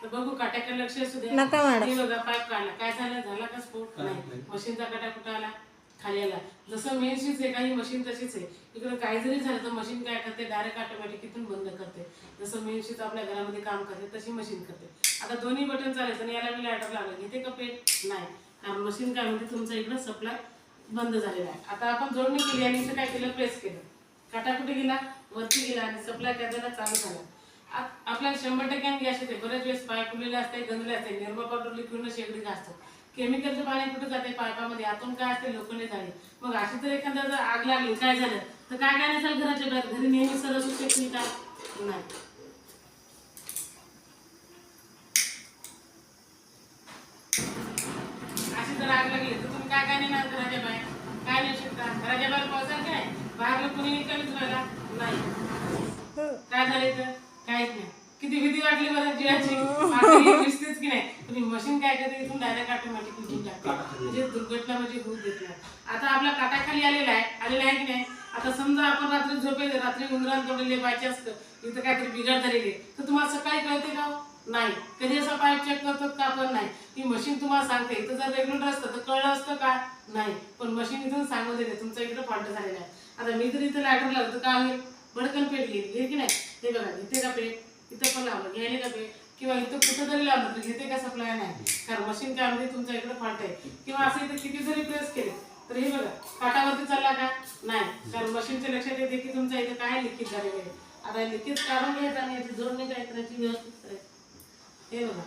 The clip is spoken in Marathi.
तर बघू काट्याकडे लक्ष असू दे. नका मॅडम. हे बघा पाईप काढला, काय झाला का स्फोट? नाही. मशीनचा काटा कुठं आला? खाली आला. जसं मेन स्विच आहे काही मशीन तशीच आहे. इकडे काही जरी झालं तर मशीन काय करते, डायरेक्ट ऑटोमॅटिक इथून बंद करते. जसं मेन स्विच आपल्या घरामध्ये काम करते तशी मशीन करते. आता दोन्ही बटन चालायचं आणि याला मी लायटर लावलं, घेते का पेट? नाही. कारण मशीन काय म्हणते, तुमचा इकडं सप्लाय बंद झालेला आहे. आता आपण जोडणी केली आणि इथं काय केलं, प्रेस केलं, काटा कुठे गेला? वरती गेला आणि सप्लाय त्याला चालू झाला. आपल्याला 100% गॅस येते. बरेच वेळेस पाईप फुलेले असते, गंजले असते, निरमा पावडर लिक्विड शेगडी घासतो. केमिकलचं पाणी कुठे जाते? पाईपामध्ये. आतून काय असते? लोखंडी जाळी. मग अशी जर एखाद्या जर आग लागली, काय झालं तर काय काय नसेल घराच्या बाहेर? घरी नेहमी सर असू शकते का? नाही. अशी जर आग लागली तर तुम्ही काय काय नेणार घराच्या बाहेर? काय नेऊ शकता? घराच्या बाहेर पावसाल काय? बाहेर कोणी निघालीच व्हायला नाही. काय झालं तर काहीच नाही. किती भीती वाटली बरं जीवाची. दिसतेच की नाही. तुम्ही मशीन काय करते, इथून डायरेक्ट ऑटोमॅटिक उठून टाकते. म्हणजे दुर्घटना म्हणजे होऊ देत नाही. आता आपला काटा खाली आलेला आहे की नाही. आता समजा आपण रात्री झोपेल, रात्री उंदरान तोडलेले पाहिजे असतं, इथं काहीतरी बिघाड झालेली, तर तुम्हाला सकाळी कळते का? नाही. कधी असा पाईप चेक करतो का? पण नाही. ही मशीन तुम्हाला सांगते. इथं जर रेग्युलर असतं तर कळलं असतं का? नाही. पण मशीन इथून सांगू देते तुमचा इकडे फॉल्ट झालेला आहे. आता मी जर इथं लायटर लावलं तर काय होईल? भडकन पेट घेईल की नाही. हे बघा, घेते का पेट? इथं पण लावलं, घ्यायला का पेट? किंवा इथं कुठं जरी लावलं तर घेते का सप्लाय? नाही. कारण मशीन काय म्हणजे तुमच्या इकडे फॉल्ट आहे. किंवा असं इथं किती जरी प्रेस केले तर हे बघा, काटावरती चालला का? नाही. कारण मशीनच्या लक्षात येते की तुमच्या इथं काय लिकेज झालेलं आहे. आता लिकेज काढून घ्यायचं आणि याची जोडणी काय करायची, व्यवस्थित करायची. हे बघा.